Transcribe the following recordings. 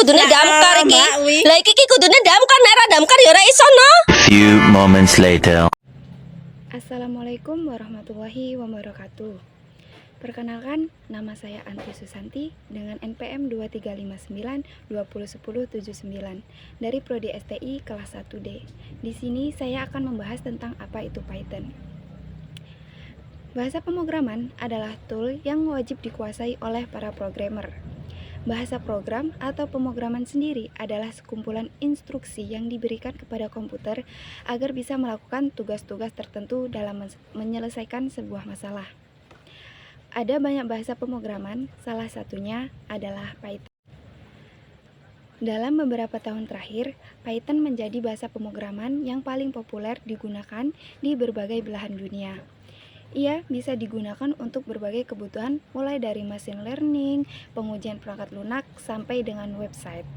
kudune damkar iki. Lah iki kudune damkar, nek ora damkar ya ora iso no. Few moments later. Assalamualaikum warahmatullahi wabarakatuh. Perkenalkan, nama saya Anti Susanti dengan NPM 2359201079 dari Prodi STI kelas 1D. Di sini saya akan membahas tentang apa itu Python. Bahasa pemrograman adalah tool yang wajib dikuasai oleh para programmer. Bahasa program atau pemrograman sendiri adalah sekumpulan instruksi yang diberikan kepada komputer agar bisa melakukan tugas-tugas tertentu dalam menyelesaikan sebuah masalah. Ada banyak bahasa pemrograman, salah satunya adalah Python. Dalam beberapa tahun terakhir, Python menjadi bahasa pemrograman yang paling populer digunakan di berbagai belahan dunia. Ia bisa digunakan untuk berbagai kebutuhan mulai dari machine learning, pengujian perangkat lunak, sampai dengan website.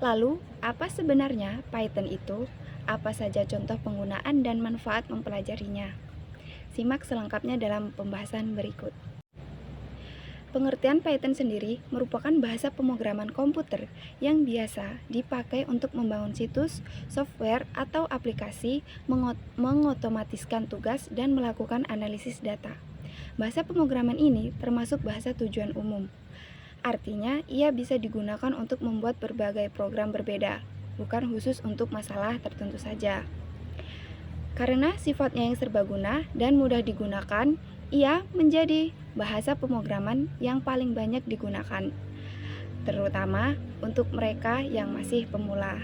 Lalu, apa sebenarnya Python itu? Apa saja contoh penggunaan dan manfaat mempelajarinya? Simak selengkapnya dalam pembahasan berikut. Pengertian Python sendiri merupakan bahasa pemrograman komputer yang biasa dipakai untuk membangun situs, software, atau aplikasi, mengotomatiskan tugas, dan melakukan analisis data. Bahasa pemrograman ini termasuk bahasa tujuan umum. Artinya, ia bisa digunakan untuk membuat berbagai program berbeda, bukan khusus untuk masalah tertentu saja. Karena sifatnya yang serbaguna dan mudah digunakan, ia menjadi bahasa pemrograman yang paling banyak digunakan, terutama untuk mereka yang masih pemula.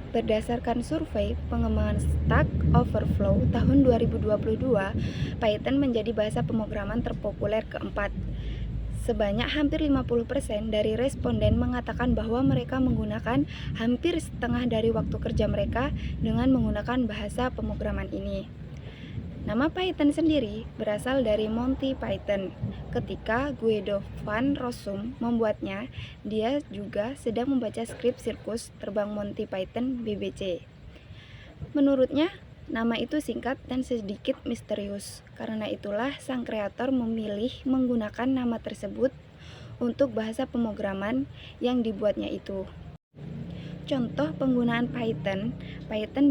Berdasarkan survei pengembangan Stack Overflow tahun 2022, Python menjadi bahasa pemrograman terpopuler keempat. Sebanyak hampir 50% dari responden mengatakan bahwa mereka menggunakan hampir setengah dari waktu kerja mereka dengan menggunakan bahasa pemrograman ini. Nama Python sendiri berasal dari Monty Python. Ketika Guido van Rossum membuatnya, dia juga sedang membaca skrip sirkus terbang Monty Python BBC. Menurutnya, nama itu singkat dan sedikit misterius. Karena itulah sang kreator memilih menggunakan nama tersebut untuk bahasa pemrograman yang dibuatnya itu. Contoh penggunaan Python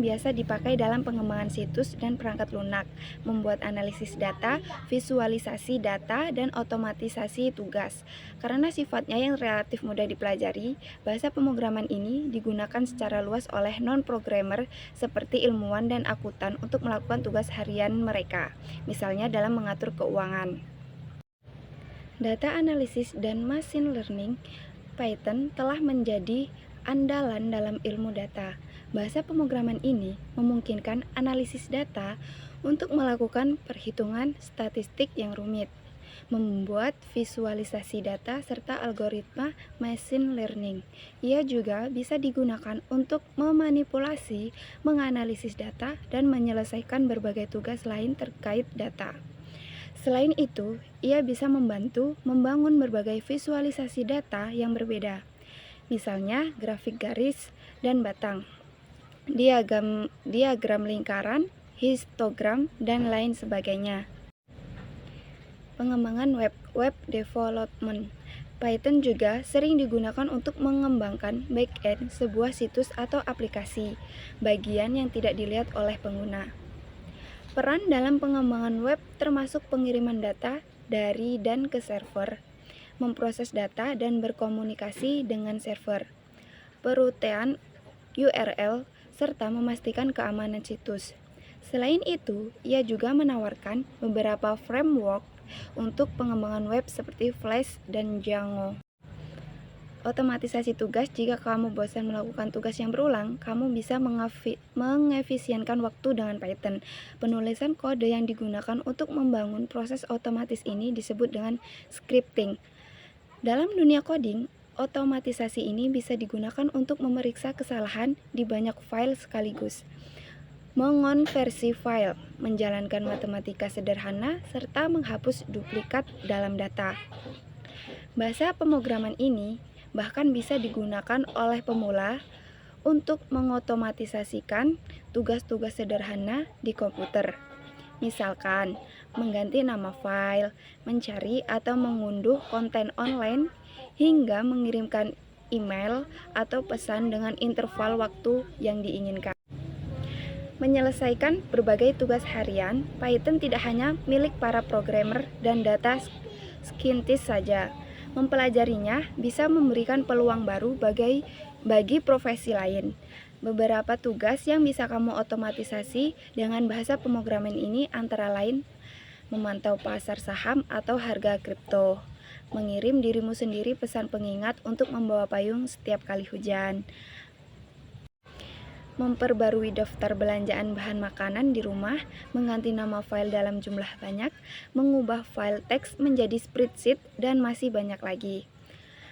biasa dipakai dalam pengembangan situs dan perangkat lunak, membuat analisis data, visualisasi data, dan otomatisasi tugas. Karena sifatnya yang relatif mudah dipelajari, bahasa pemrograman ini digunakan secara luas oleh non-programmer seperti ilmuwan dan akuntan untuk melakukan tugas harian mereka, misalnya dalam mengatur keuangan. Data analisis dan machine learning, Python telah menjadi andalan dalam ilmu data. Bahasa pemrograman ini memungkinkan analisis data untuk melakukan perhitungan statistik yang rumit, membuat visualisasi data, serta algoritma machine learning. Ia juga bisa digunakan untuk memanipulasi, menganalisis data, dan menyelesaikan berbagai tugas lain terkait data. Selain itu, ia bisa membantu membangun berbagai visualisasi data yang berbeda. Misalnya grafik garis dan batang, diagram lingkaran, histogram, dan lain sebagainya. Pengembangan web development. Python juga sering digunakan untuk mengembangkan back-end sebuah situs atau aplikasi, bagian yang tidak dilihat oleh pengguna. Peran dalam pengembangan web termasuk pengiriman data dari dan ke server, memproses data dan berkomunikasi dengan server, perutean URL, serta memastikan keamanan situs. Selain itu, ia juga menawarkan beberapa framework untuk pengembangan web seperti Flash dan Django. Otomatisasi tugas. Jika kamu bosan melakukan tugas yang berulang, kamu bisa mengefisienkan waktu dengan Python. Penulisan kode yang digunakan untuk membangun proses otomatis ini disebut dengan scripting. Dalam dunia coding, otomatisasi ini bisa digunakan untuk memeriksa kesalahan di banyak file sekaligus, mengonversi file, menjalankan matematika sederhana, serta menghapus duplikat dalam data. Bahasa pemrograman ini bahkan bisa digunakan oleh pemula untuk mengotomatisasikan tugas-tugas sederhana di komputer. Misalkan, mengganti nama file, mencari atau mengunduh konten online, hingga mengirimkan email atau pesan dengan interval waktu yang diinginkan. Menyelesaikan berbagai tugas harian, Python tidak hanya milik para programmer dan data scientist saja. Mempelajarinya bisa memberikan peluang baru bagi profesi lain. Beberapa tugas yang bisa kamu otomatisasi dengan bahasa pemrograman ini antara lain memantau pasar saham atau harga kripto, mengirim dirimu sendiri pesan pengingat untuk membawa payung setiap kali hujan, memperbarui daftar belanjaan bahan makanan di rumah, mengganti nama file dalam jumlah banyak, mengubah file teks menjadi spreadsheet, dan masih banyak lagi.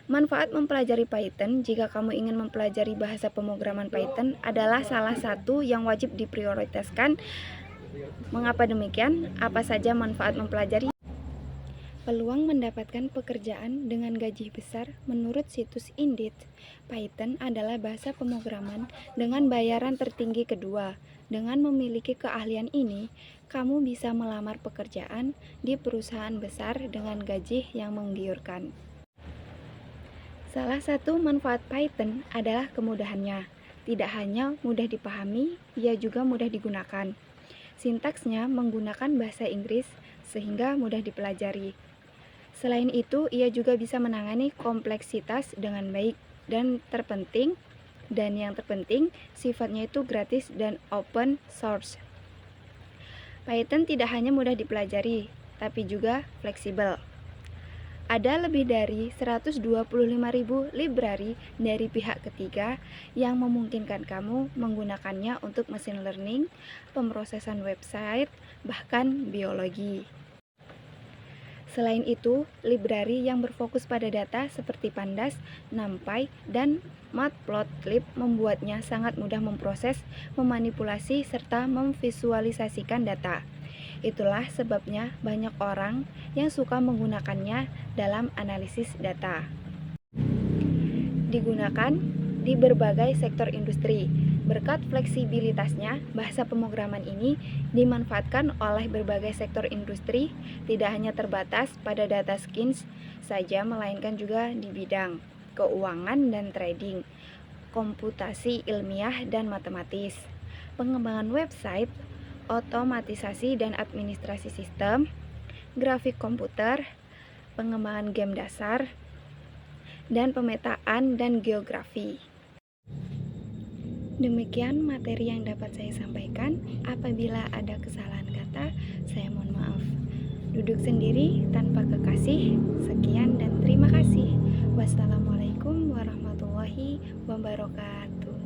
Manfaat mempelajari Python jika kamu ingin mempelajari bahasa pemrograman Python adalah salah satu yang wajib diprioritaskan. Mengapa demikian? Apa saja manfaat mempelajari? Peluang mendapatkan pekerjaan dengan gaji besar. Menurut situs Indeed, Python adalah bahasa pemrograman dengan bayaran tertinggi kedua. Dengan memiliki keahlian ini, kamu bisa melamar pekerjaan di perusahaan besar dengan gaji yang menggiurkan. Salah satu manfaat Python adalah kemudahannya. Tidak hanya mudah dipahami, ia juga mudah digunakan. Sintaksnya menggunakan bahasa Inggris sehingga mudah dipelajari. Selain itu, ia juga bisa menangani kompleksitas dengan baik dan yang terpenting, sifatnya itu gratis dan open source. Python tidak hanya mudah dipelajari, tapi juga fleksibel. Ada lebih dari 125.000 library dari pihak ketiga yang memungkinkan kamu menggunakannya untuk machine learning, pemrosesan website, bahkan biologi. Selain itu, library yang berfokus pada data seperti Pandas, NumPy, dan Matplotlib membuatnya sangat mudah memproses, memanipulasi, serta memvisualisasikan data. Itulah sebabnya banyak orang yang suka menggunakannya dalam analisis data. Digunakan di berbagai sektor industri. Berkat fleksibilitasnya, bahasa pemrograman ini dimanfaatkan oleh berbagai sektor industri, tidak hanya terbatas pada data science saja, melainkan juga di bidang keuangan dan trading, komputasi ilmiah dan matematis, pengembangan website, otomatisasi dan administrasi sistem, grafik komputer, pengembangan game dasar, dan pemetaan dan geografi. Demikian materi yang dapat saya sampaikan. Apabila ada kesalahan kata, saya mohon maaf. Duduk sendiri tanpa kekasih. Sekian dan terima kasih. Wassalamualaikum warahmatullahi wabarakatuh.